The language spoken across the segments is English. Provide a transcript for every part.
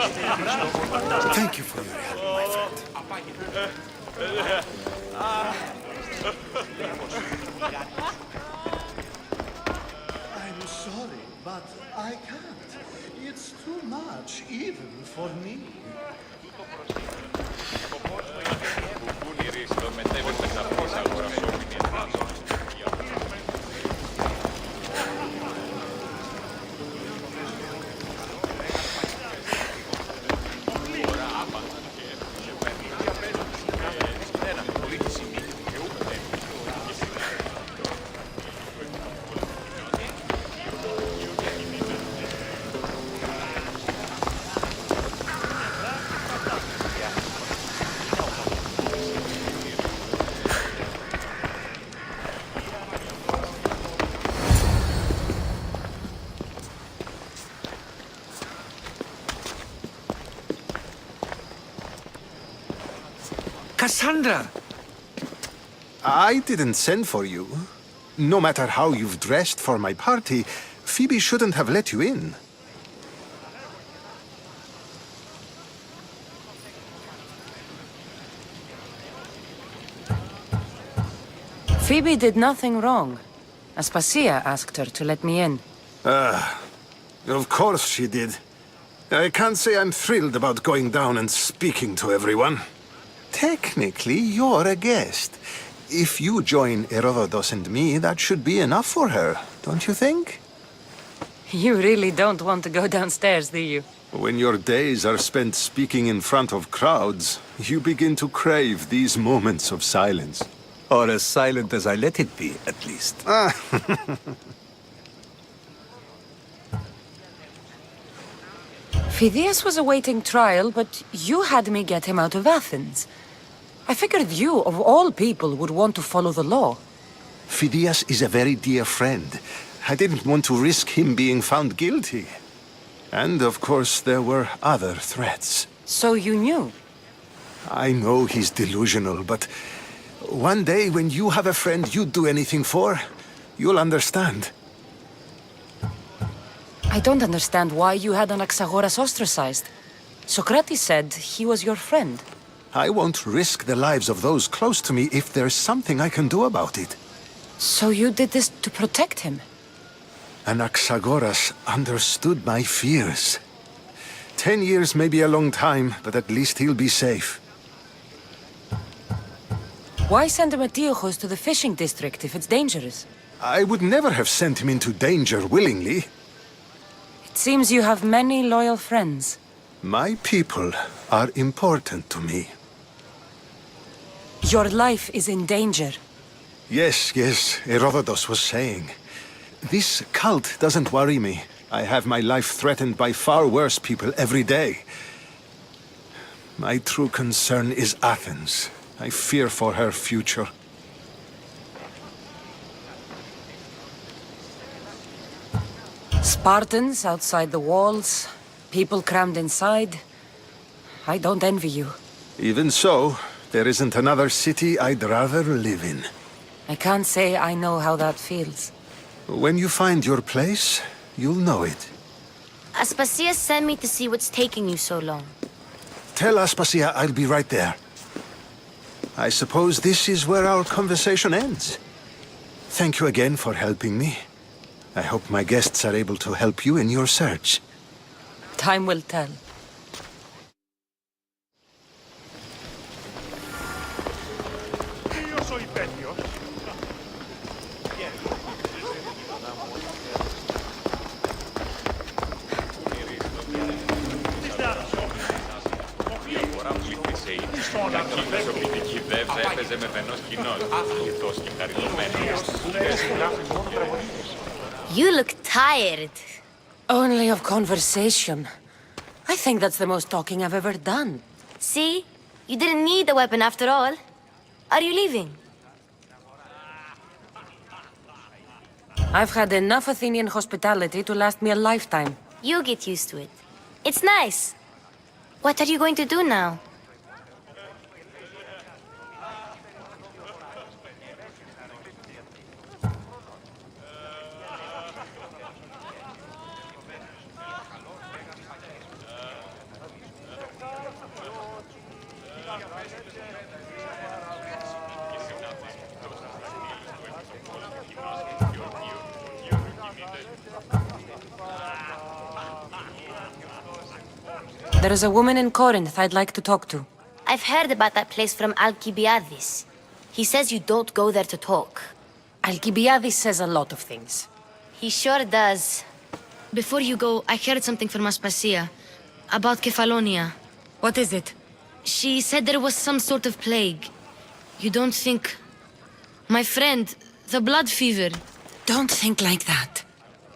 Thank you for your help, my friend. I'm sorry, but I can't. It's too much, even for me. Cassandra! I didn't send for you. No matter how you've dressed for my party, Phoebe shouldn't have let you in. Phoebe did nothing wrong. Aspasia asked her to let me in. Of course she did. I can't say I'm thrilled about going down and speaking to everyone. Technically, you're a guest. If you join Herodotus and me, that should be enough for her, don't you think? You really don't want to go downstairs, do you? When your days are spent speaking in front of crowds, you begin to crave these moments of silence. Or as silent as I let it be, at least. Phidias was awaiting trial, but you had me get him out of Athens. I figured you, of all people, would want to follow the law. Phidias is a very dear friend. I didn't want to risk him being found guilty. And, of course, there were other threats. So you knew? I know he's delusional, but one day when you have a friend you'd do anything for, you'll understand. I don't understand why you had Anaxagoras ostracized. Socrates said he was your friend. I won't risk the lives of those close to me if there's something I can do about it. So you did this to protect him? Anaxagoras understood my fears. 10 years may be a long time, but at least he'll be safe. Why send Emetiochos to the fishing district if it's dangerous? I would never have sent him into danger willingly. It seems you have many loyal friends. My people are important to me. Your life is in danger. Yes, Herodotus was saying. This cult doesn't worry me. I have my life threatened by far worse people every day. My true concern is Athens. I fear for her future. Spartans outside the walls, people crammed inside. I don't envy you. Even so, there isn't another city I'd rather live in. I can't say I know how that feels. When you find your place, you'll know it. Aspasia sent me to see what's taking you so long. Tell Aspasia I'll be right there. I suppose this is where our conversation ends. Thank you again for helping me. I hope my guests are able to help you in your search. Time will tell. Io soy Petio. You look tired. Only of conversation. I think that's the most talking I've ever done. See? You didn't need the weapon after all. Are you leaving? I've had enough Athenian hospitality to last me a lifetime. You'll get used to it. It's nice. What are you going to do now? There is a woman in Corinth I'd like to talk to. I've heard about that place from Alcibiades. He says you don't go there to talk. Alcibiades says a lot of things. He sure does. Before you go, I heard something from Aspasia. About Kefalonia. What is it? She said there was some sort of plague. You don't think... My friend, the blood fever. Don't think like that.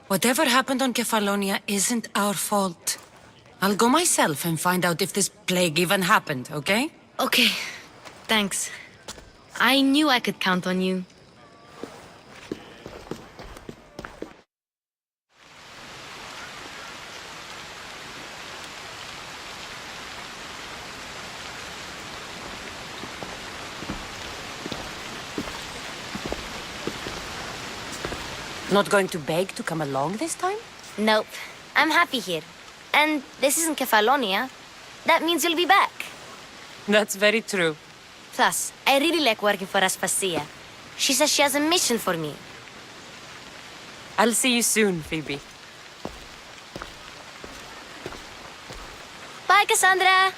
Whatever happened on Kefalonia isn't our fault. I'll go myself and find out if this plague even happened, okay? Okay, thanks. I knew I could count on you. Not going to beg to come along this time? Nope, I'm happy here. And this isn't Kefalonia. That means you'll be back. That's very true. Plus, I really like working for Aspasia. She says she has a mission for me. I'll see you soon, Phoebe. Bye, Cassandra!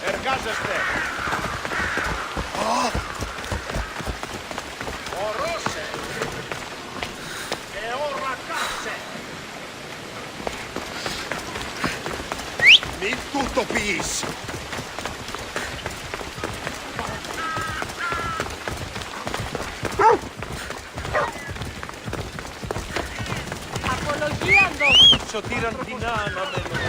Εργάζεστε! Ορώσε! Και ώρα κάτσε! Μην τούτο πεις! Απολογία δώσου! Σωτήραν δεινά αναμένω.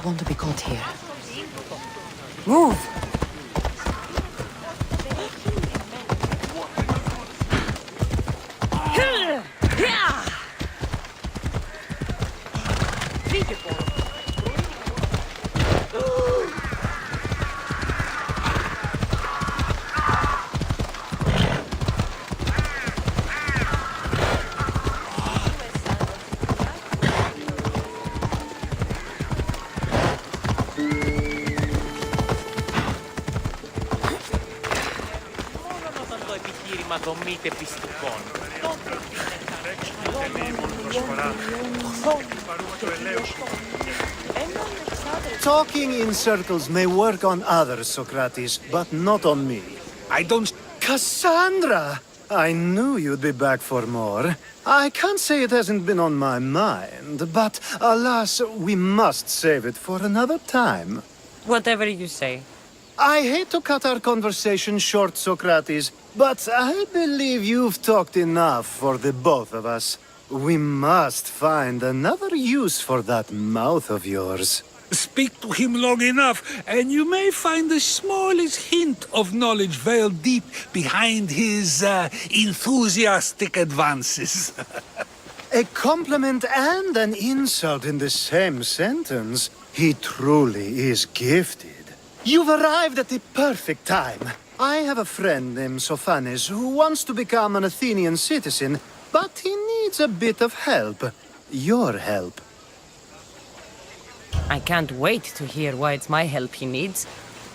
want to be caught here. Move! επιχείρημα δομείτε πιστικών. Talking in circles may work on others, Socrates, but not on me. I don't... Cassandra! I knew you'd be back for more. I can't say it hasn't been on my mind, but alas, we must save it for another time. Whatever you say. I hate to cut our conversation short, Socrates, but I believe you've talked enough for the both of us. We must find another use for that mouth of yours. Speak to him long enough, and you may find the smallest hint of knowledge veiled deep behind his enthusiastic advances. A compliment and an insult in the same sentence. He truly is gifted. You've arrived at the perfect time. I have a friend named Sophanes who wants to become an Athenian citizen, but he needs a bit of help. Your help. I can't wait to hear why it's my help he needs.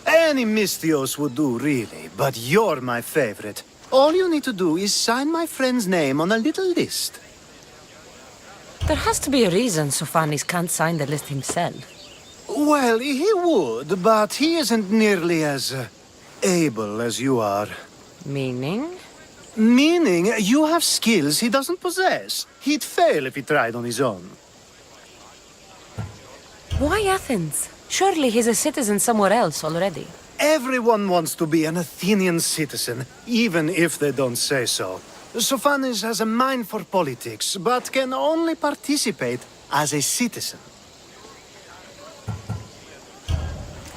Any Mystios would do, really, but you're my favorite. All you need to do is sign my friend's name on a little list. There has to be a reason Sophanes can't sign the list himself. Well, he would, but he isn't nearly as able as you are. Meaning? Meaning, you have skills he doesn't possess. He'd fail if he tried on his own. Why Athens? Surely he's a citizen somewhere else already. Everyone wants to be an Athenian citizen, even if they don't say so. Sophanes has a mind for politics, but can only participate as a citizen.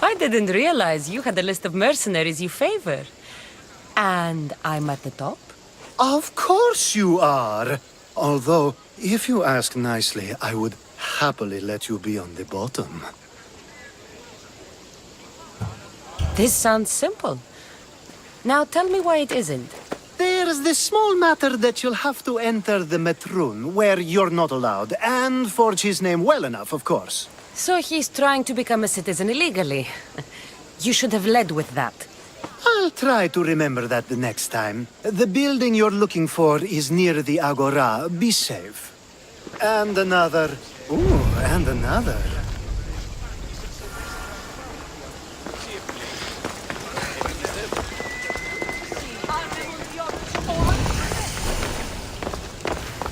I didn't realize you had a list of mercenaries you favor. And I'm at the top? Of course you are! Although, if you ask nicely, I would happily let you be on the bottom. This sounds simple. Now tell me why it isn't. There's the small matter that you'll have to enter the Metroon, where you're not allowed, and forge his name well enough, of course. So he's trying to become a citizen illegally. You should have led with that. I'll try to remember that the next time. The building you're looking for is near the Agora. Be safe. And another. Ooh, and another.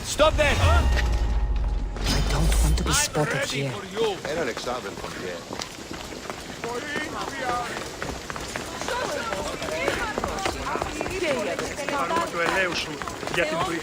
Stop there! I don't want to be spotted here. Έναν εξάδελφο, Παρούμε του ελαίου σου για την τουή.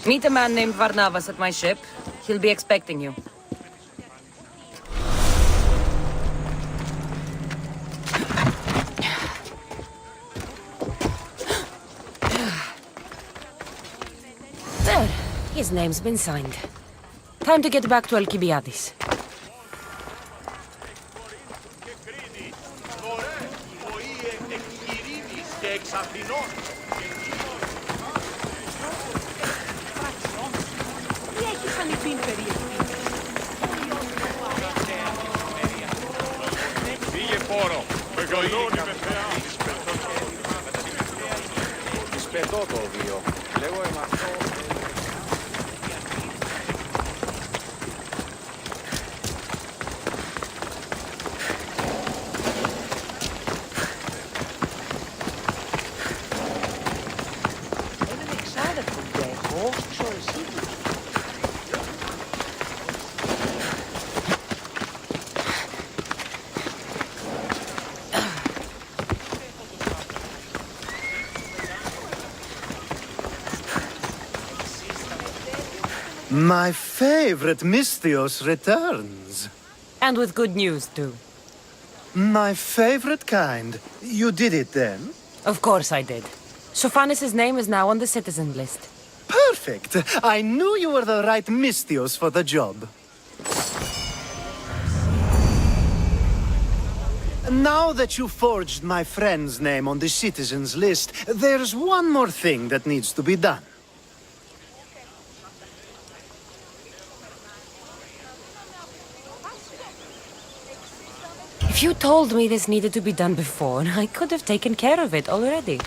Meet a man named Varnavas at my ship. He'll be expecting you. There. His name's been signed. Time to get back to Alcibiades. Σπετώ το βίο. Λέγω αυτό. Είναι εξάδερφο και εγώ εσύ. My favorite Misthios returns. And with good news, too. My favorite kind. You did it then? Of course I did. Sophanis' name is now on the citizen list. Perfect. I knew you were the right Misthios for the job. Now that you forged my friend's name on the citizens list, there's one more thing that needs to be done. If you told me this needed to be done before, I could have taken care of it already.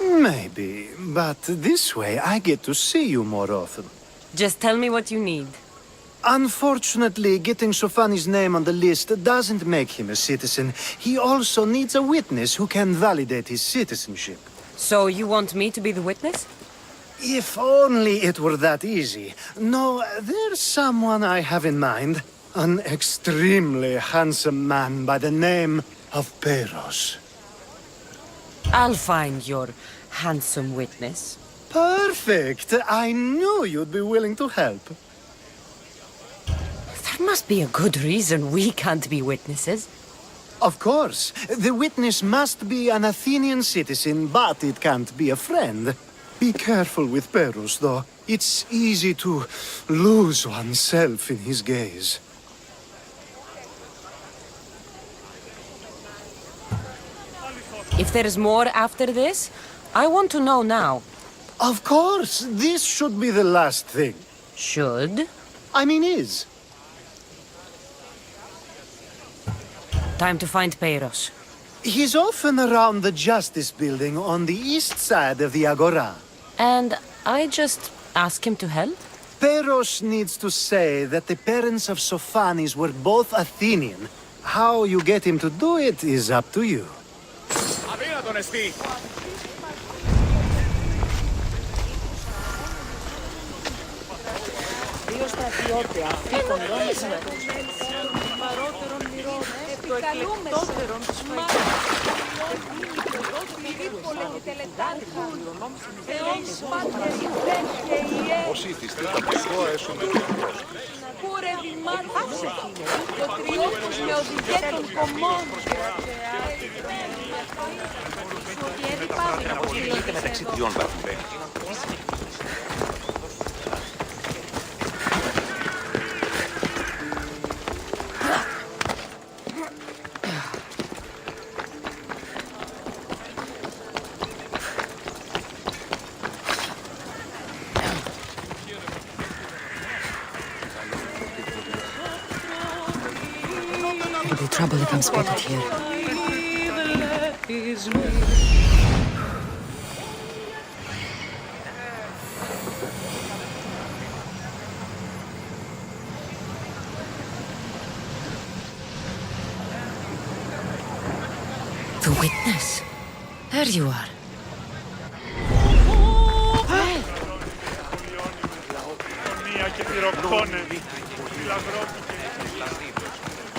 Maybe, but this way I get to see you more often. Just tell me what you need. Unfortunately, getting Sophanis' name on the list doesn't make him a citizen. He also needs a witness who can validate his citizenship. So you want me to be the witness? If only it were that easy. No, there's someone I have in mind. An extremely handsome man by the name of Peros. I'll find your handsome witness. Perfect! I knew you'd be willing to help. There must be a good reason we can't be witnesses. Of course. The witness must be an Athenian citizen, but it can't be a friend. Be careful with Peros, though. It's easy to lose oneself in his gaze. If there's more after this, I want to know now. Of course, this should be the last thing. Should? I mean, is. Time to find Peros. He's often around the Justice Building on the east side of the Agora. And I just ask him to help? Peros needs to say that the parents of Sophanis were both Athenian. How you get him to do it is up to you. Αδύνατον εστί. Δύο στρατιώτια αφήκοντων παρότερων μοιρών το εκλεκτότερων τους Ως ήθιστε, τα πυρκό έσουν εκλεκτός. Κούρευη μάτωσε το τριόφους με οδηγέ των κομμών. Αποτελείται μεταξύ τριών βαθμών. Could be trouble if I'm spotted here. The witness. There you are.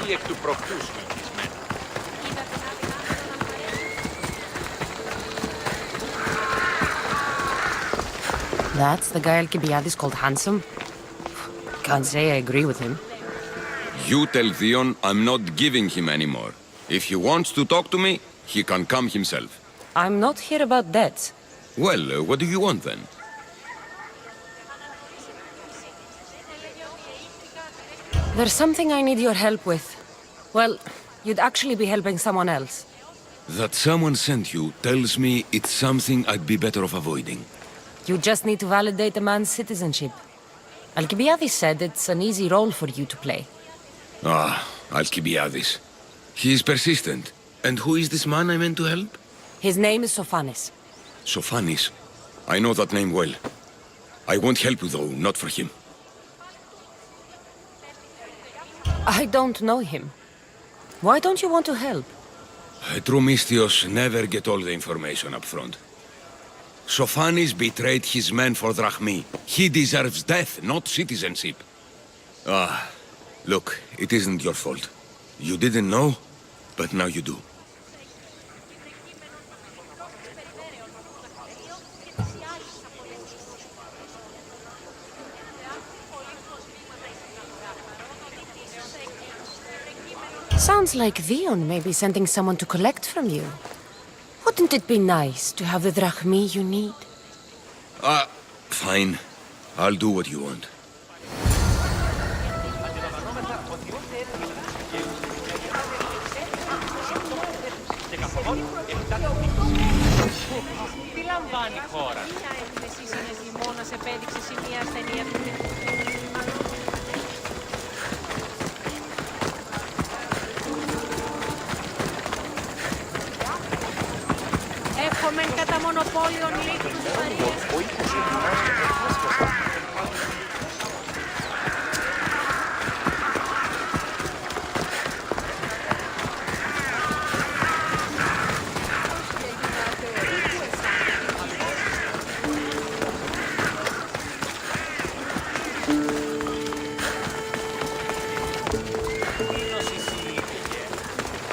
Ή εκ του προχτούς μελκυσμένα. That's the guy Alcibiades called handsome? Can't say I agree with him. You tell Theon I'm not giving him any more. If he wants to talk to me, he can come himself. I'm not here about debts. Well, what do you want then? There's something I need your help with. Well, you'd actually be helping someone else. That someone sent you tells me it's something I'd be better off avoiding. You just need to validate a man's citizenship. Alcibiades said it's an easy role for you to play. Ah, Alcibiades. He is persistent. And who is this man I meant to help? His name is Sophanis. Sophanis. I know that name well. I won't help you though, not for him. I don't know him. Why don't you want to help? True Mystios never get all the information up front. Sophanis betrayed his men for drachmi. He deserves death, not citizenship. Ah, look, it isn't your fault. You didn't know, but now you do. Sounds like Theon may be sending someone to collect from you. Wouldn't it be nice to have the drachmi you need? Fine. I'll do what you want. Τι λαμβάνει η χώρα. Μια έκθεση συνεχιμώνας επέδειξε σημεία ασθενεία του. Εύχομεν κατά μονοπόλιον λίκτους Μαρίας.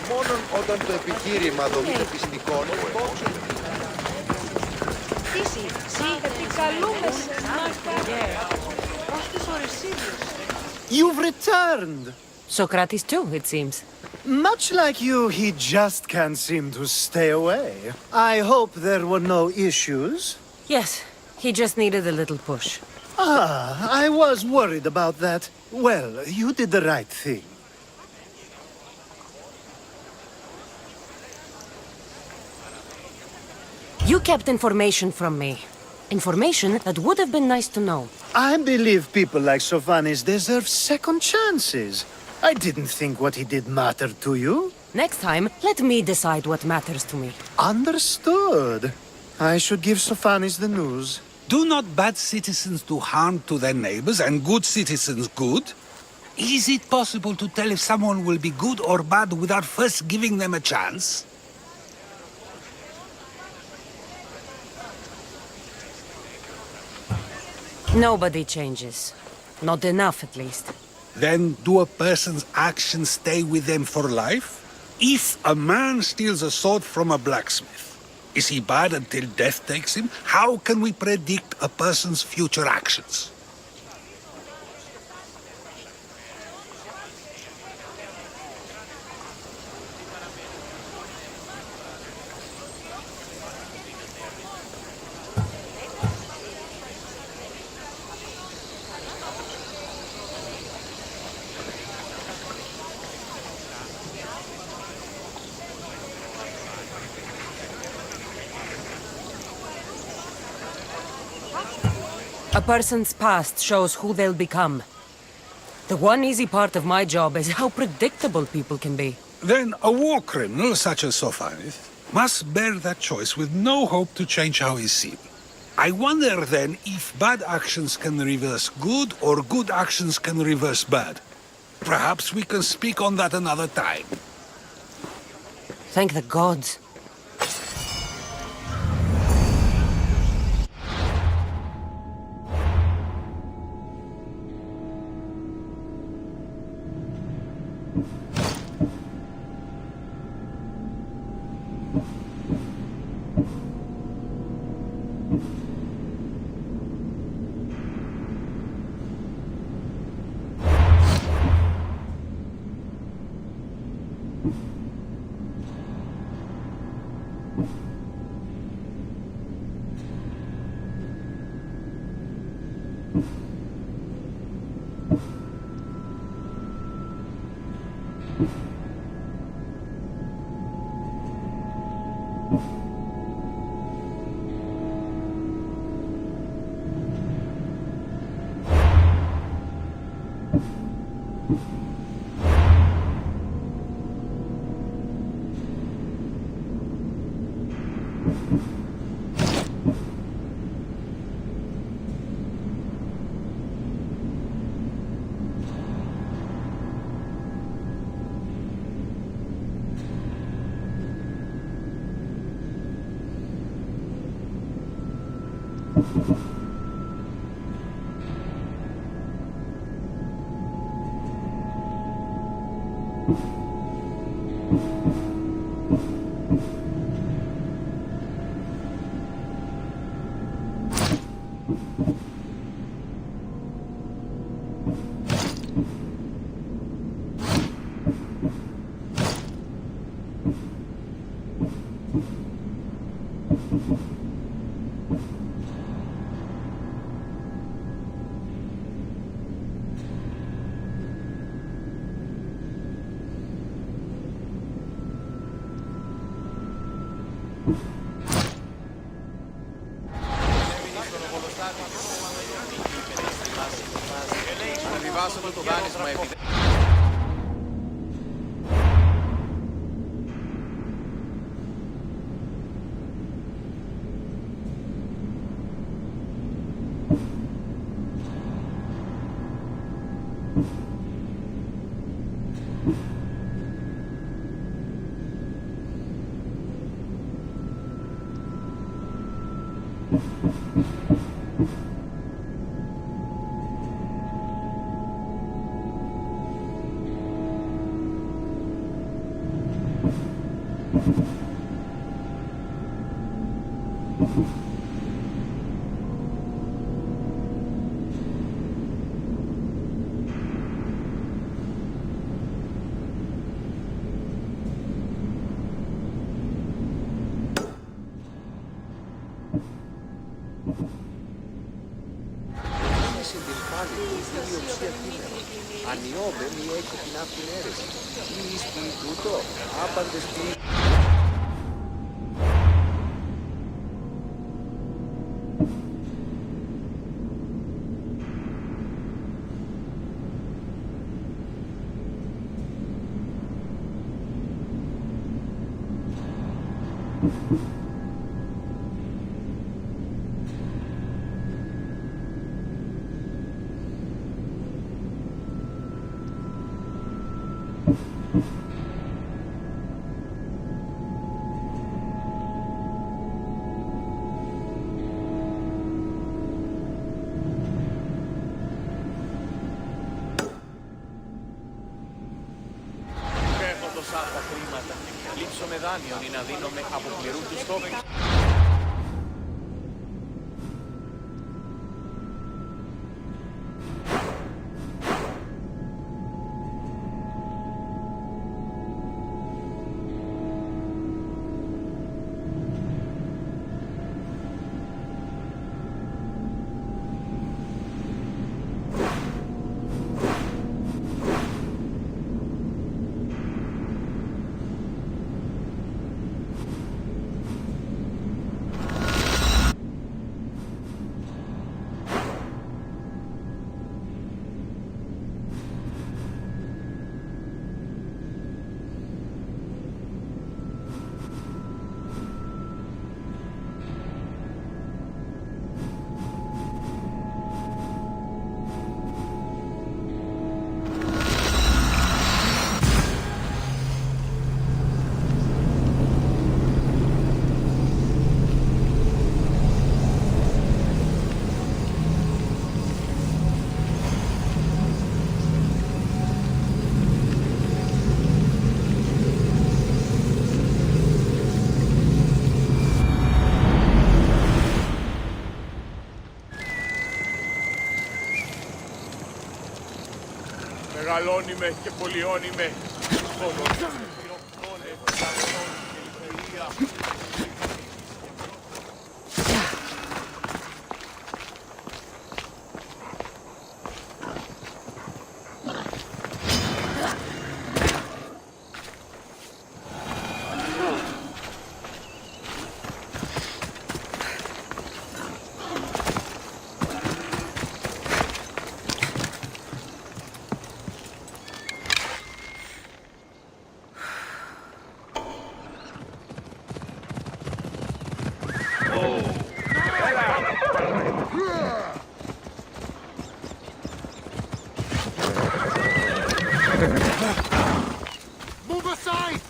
Μόνον όταν το επιχείρημα δομείται πιστικών. You've returned! Socrates too, it seems. Much like you, he just can't seem to stay away. I hope there were no issues. Yes, he just needed a little push. Ah, I was worried about that. Well, you did the right thing. You kept information from me. Information that would have been nice to know. I believe people like Sophanis deserve second chances. I didn't think what he did mattered to you. Next time, let me decide what matters to me. Understood. I should give Sophanis the news. Do not bad citizens do harm to their neighbors and good citizens good? Is it possible to tell if someone will be good or bad without first giving them a chance? Nobody changes. Not enough, at least. Then do a person's actions stay with them for life? If a man steals a sword from a blacksmith, is he bad until death takes him? How can we predict a person's future actions? A person's past shows who they'll become. The one easy part of my job is how predictable people can be. Then a war criminal such as Sofanis must bear that choice with no hope to change how he's seen. I wonder then if bad actions can reverse good or good actions can reverse bad. Perhaps we can speak on that another time. Thank the gods. Ανεβάσαμε το δάνεισμα επειδή... Ανιώμε μη έχει την αυτήν αίρεση. Ή ισπούει τούτο, άπαντες πει... Τόσα χρήματα. Λείψω με δάνειον ή να δίνομαι από πληρού τους τόπους. Μεγαλώνει με και πολιώνει με. Κολοσσός, πυροκτώνε, φυταρσόν και ελευθερία. Move aside!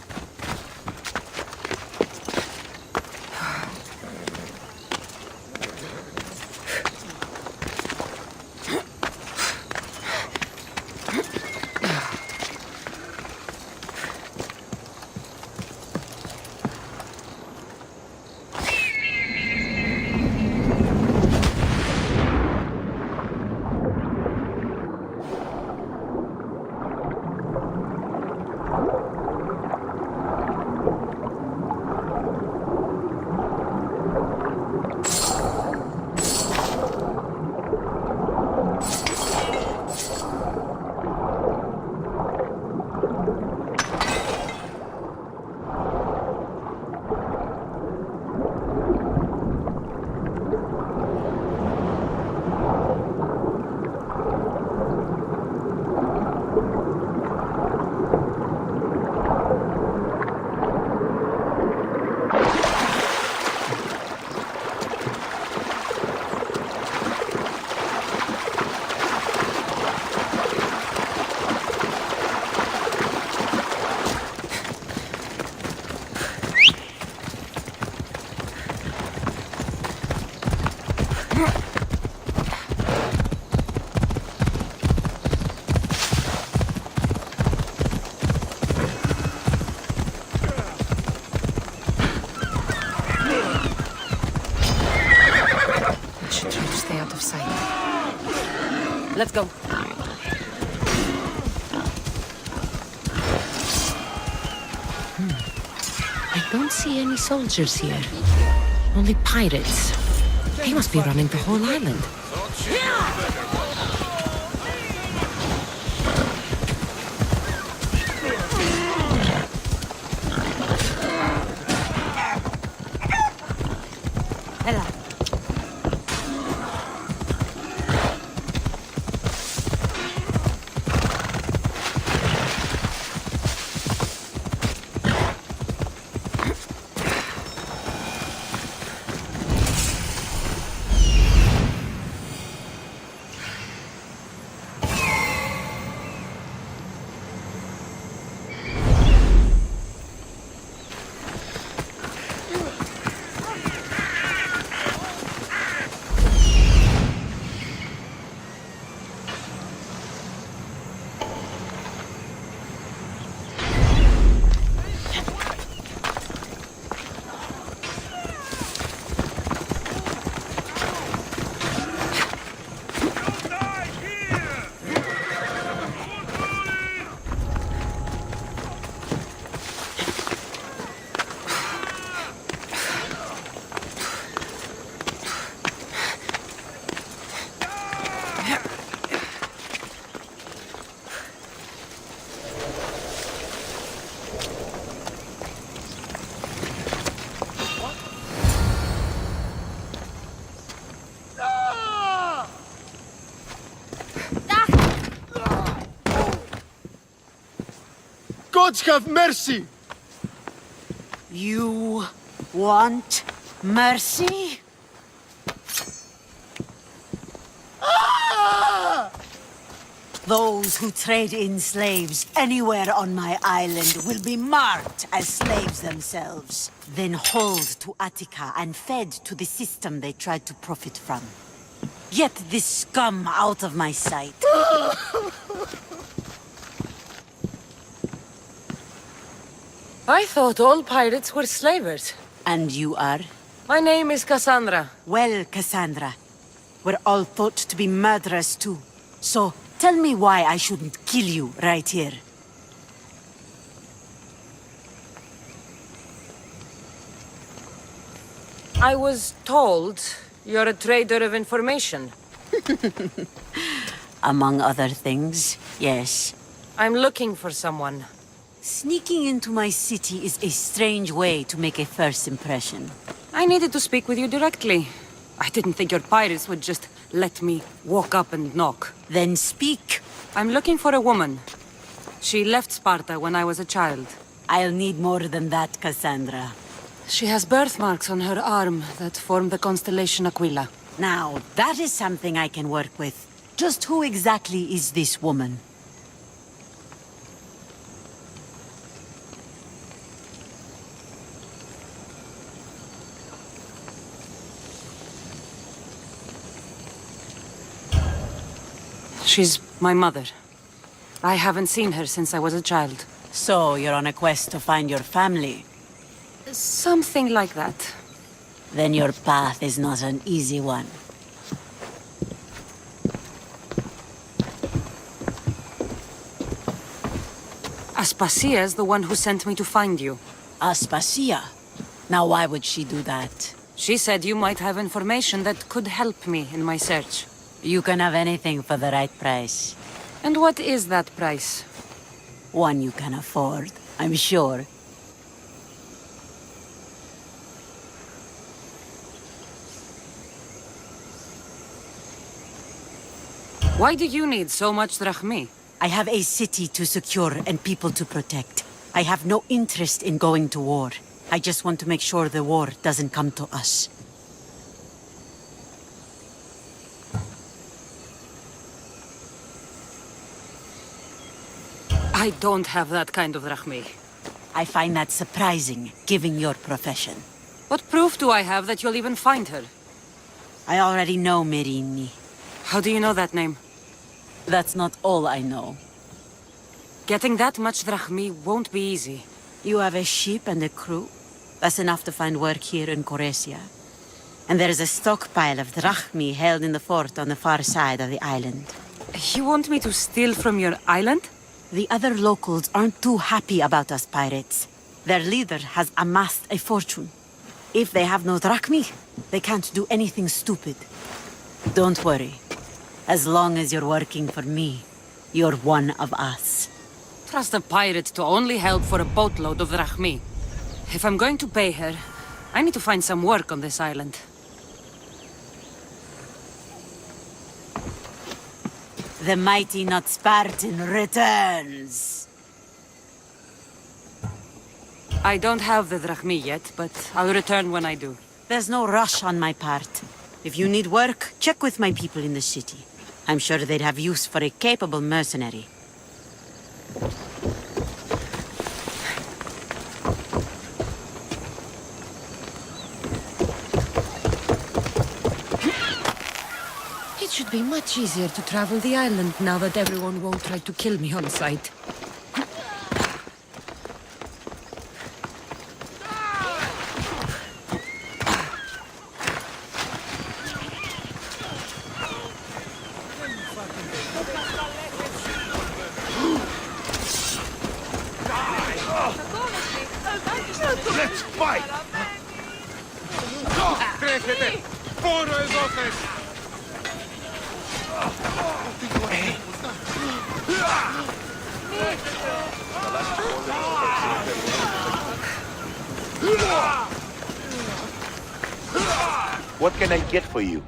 Let's go. I don't see any soldiers here. Only pirates. They must be running the whole island. Ella. Gods have mercy! You want mercy? Those who trade in slaves anywhere on my island will be marked as slaves themselves, then hauled to Attica and fed to the system they tried to profit from. Get this scum out of my sight. I thought all pirates were slavers. And you are? My name is Cassandra. Well, Cassandra, we're all thought to be murderers too. So, Tell me why I shouldn't kill you right here. I was told you're a trader of information. Among other things, yes. I'm looking for someone. Sneaking into my city is a strange way to make a first impression. I needed to speak with you directly. I didn't think your pirates would just let me walk up and knock. Then speak. I'm looking for a woman. She left Sparta when I was a child. I'll need more than that, Cassandra. She has birthmarks on her arm that form the constellation Aquila. Now, that is something I can work with. Just who exactly is this woman? She's my mother. I haven't seen her since I was a child. So, you're on a quest to find your family? Something like that. Then your path is not an easy one. Aspasia's the one who sent me to find you. Aspasia? Now why would she do that? She said you might have information that could help me in my search. You can have anything for the right price. And what is that price? One you can afford, I'm sure. Why do you need so much drachmi? I have a city to secure and people to protect. I have no interest in going to war. I just want to make sure the war doesn't come to us. I don't have that kind of drachmi. I find that surprising, given your profession. What proof do I have that you'll even find her? I already know Merini. How do you know that name? That's not all I know. Getting that much drachmi won't be easy. You have a ship and a crew? That's enough to find work here in Coresia. And there is a stockpile of drachmi held in the fort on the far side of the island. You want me to steal from your island? The other locals aren't too happy about us pirates. Their leader has amassed a fortune. If they have no drachmi, they can't do anything stupid. Don't worry. As long as you're working for me, you're one of us. Trust a pirate to only help for a boatload of drachmi. If I'm going to pay her, I need to find some work on this island. The mighty not Spartan returns! I don't have the drachmi yet, but I'll return when I do. There's no rush on my part. If you need work, check with my people in the city. I'm sure they'd have use for a capable mercenary. It should be much easier to travel the island now that everyone won't try to kill me on sight. Let's fight! Τρέχετε! Πόνο εδώ θες! What can I get for you?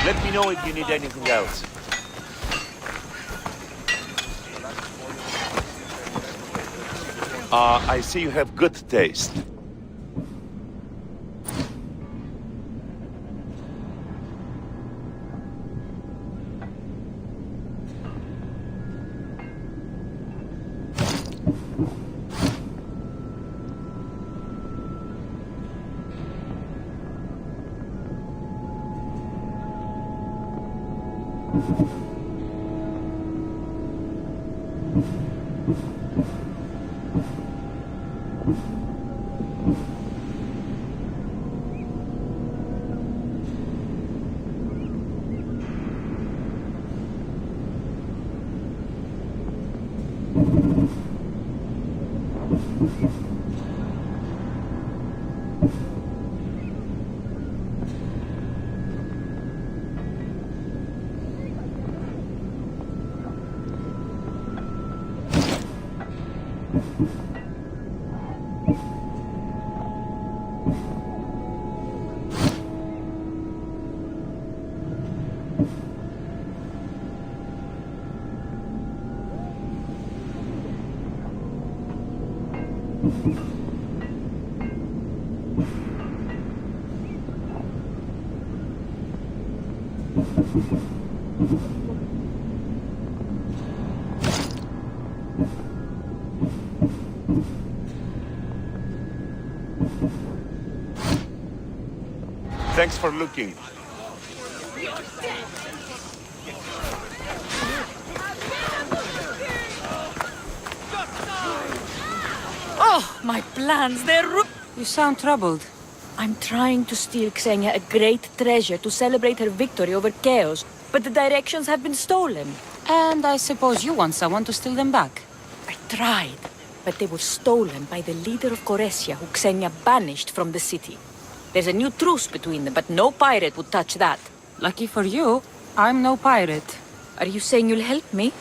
Let me know if you need anything else. I see you have good taste. Thanks for looking. Oh, my plans, they're You sound troubled. I'm trying to steal Xenia a great treasure to celebrate her victory over Chaos, but the directions have been stolen. And I suppose you want someone to steal them back. I tried, but they were stolen by the leader of Koresia, who Xenia banished from the city. There's a new truce between them, but no pirate would touch that. Lucky for you, I'm no pirate. Are you saying you'll help me?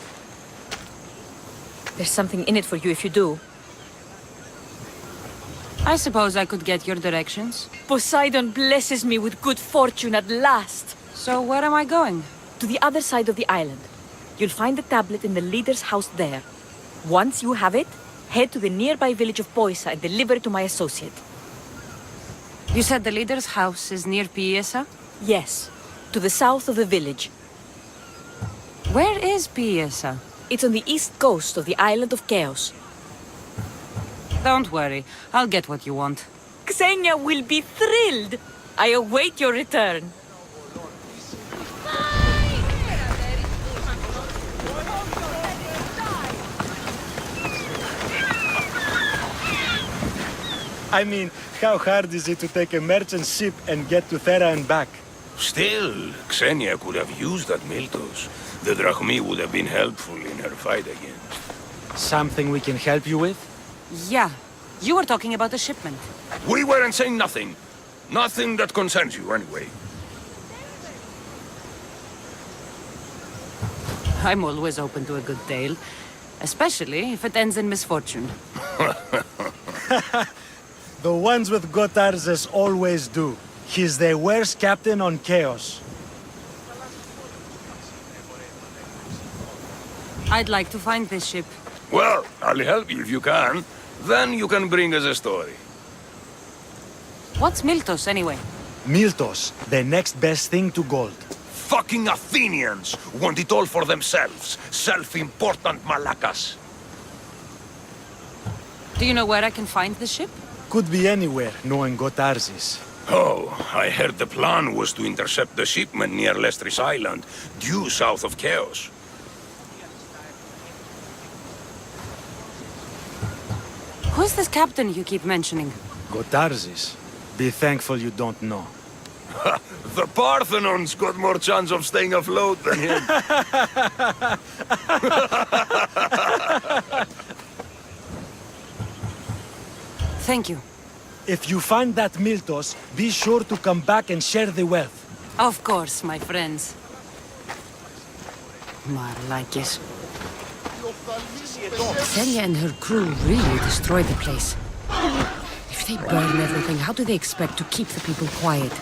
There's something in it for you if you do. I suppose I could get your directions. Poseidon blesses me with good fortune at last. So where am I going? To the other side of the island. You'll find the tablet in the leader's house there. Once you have it, head to the nearby village of Poisa and deliver it to my associate. You said the leader's house is near Piesa? Yes, to the south of the village. Where is Piesa? It's on the east coast of the island of Chaos. Don't worry, I'll get what you want. Xenia will be thrilled. I await your return. I mean, how hard is it to take a merchant ship and get to Thera and back? Still, Xenia could have used that Miltos. The Drachmi would have been helpful in her fight against. Something we can help you with? Yeah, you were talking about a shipment. We weren't saying nothing. Nothing that concerns you, anyway. I'm always open to a good tale. Especially if it ends in misfortune. The ones with Gotarzes always do. He's the worst captain on Chaos. I'd like to find this ship. Well, I'll help you if you can. Then you can bring us a story. What's Miltos, anyway? Miltos, the next best thing to gold. Fucking Athenians want it all for themselves. Self-important Malakas. Do you know where I can find the ship? Could be anywhere, knowing Gotarzes. Oh, I heard the plan was to intercept the shipment near Lestris Island, due south of Chaos. Who's this captain you keep mentioning? Gotarzes. Be thankful you don't know. The Parthenon's got more chance of staying afloat than him. Thank you. If you find that Miltos, be sure to come back and share the wealth. Of course, my friends. Marlakis. Xenia and her crew really destroyed the place. If they burn everything, how do they expect to keep the people quiet?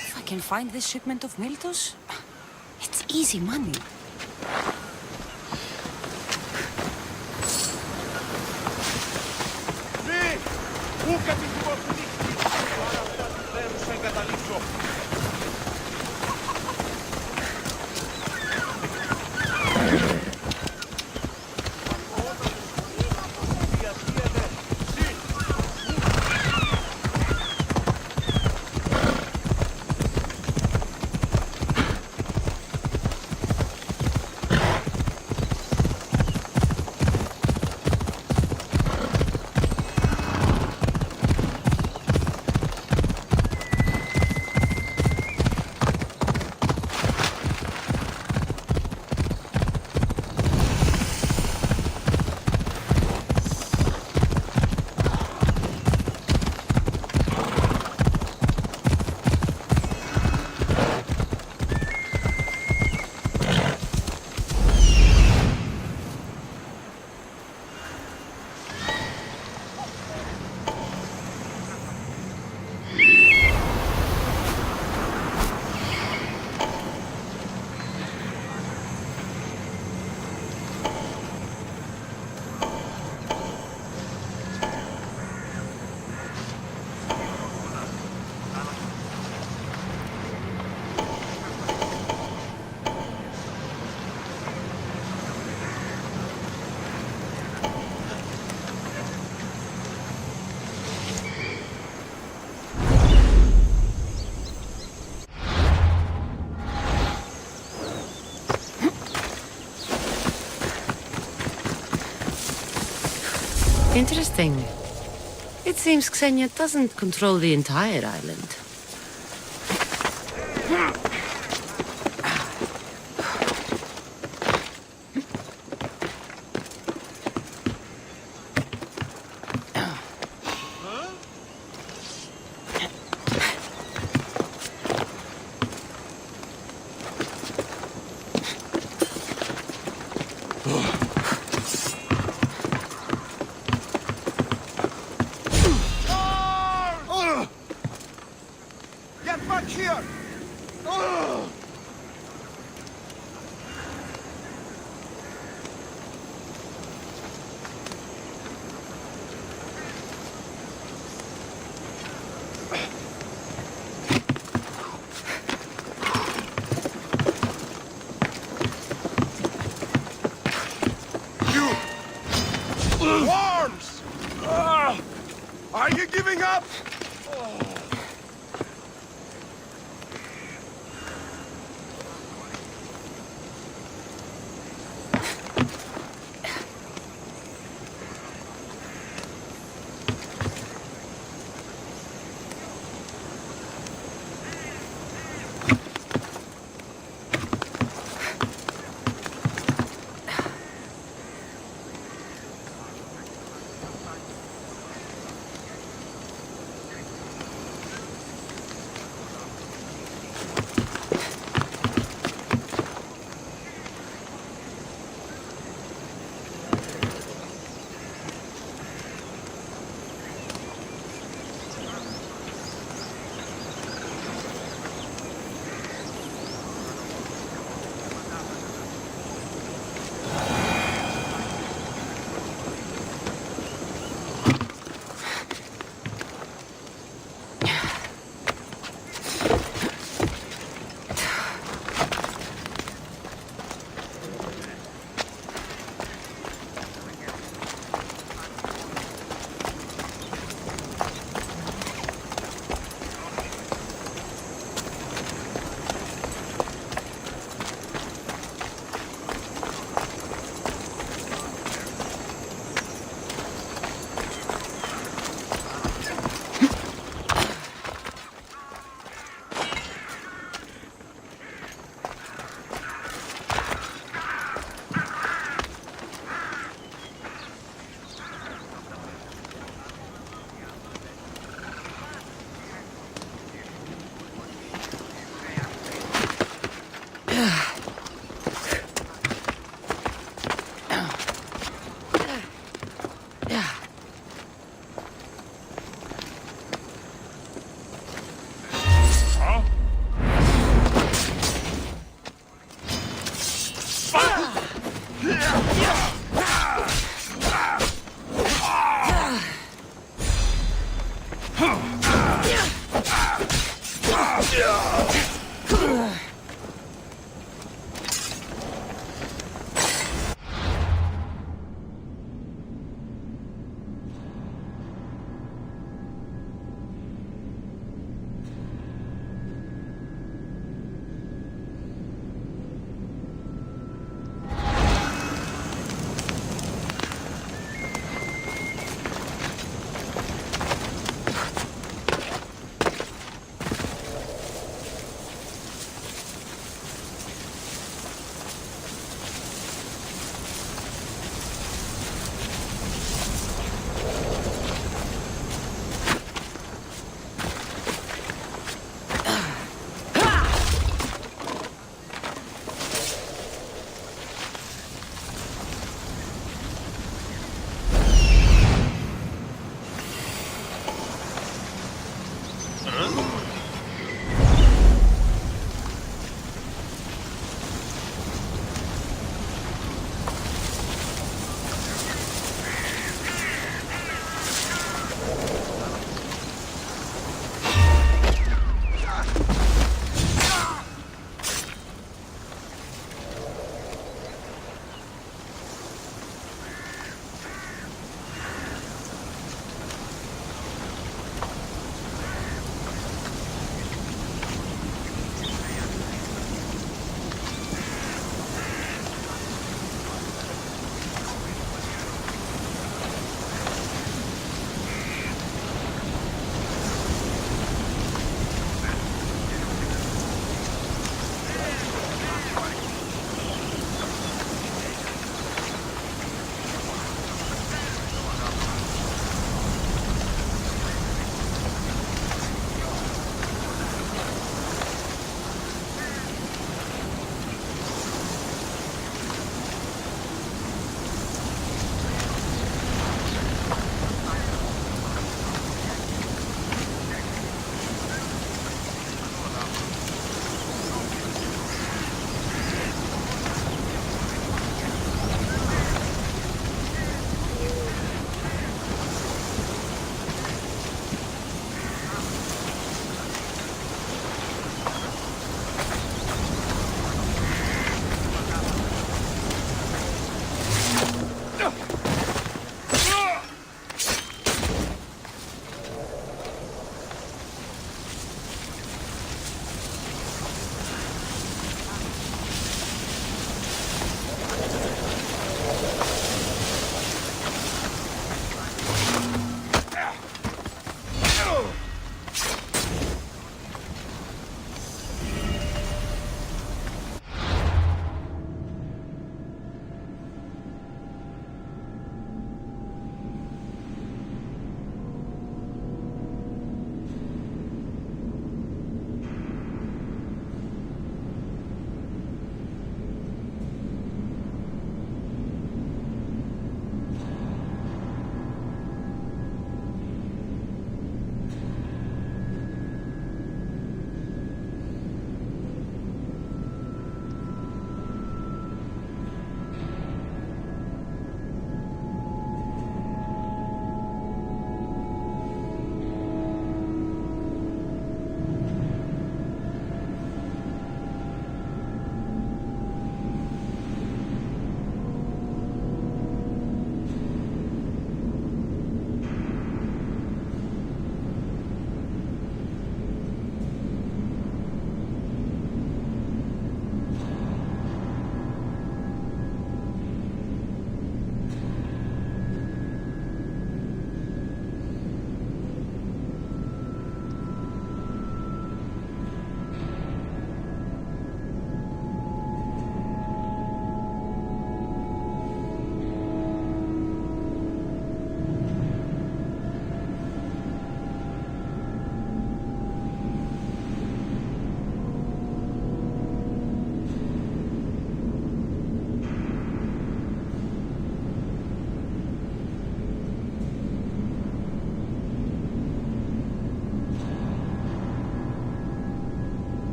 If I can find this shipment of Miltos, it's easy money. Interesting. It seems Xenia doesn't control the entire island. Get back here! You! Worms! Are you giving up?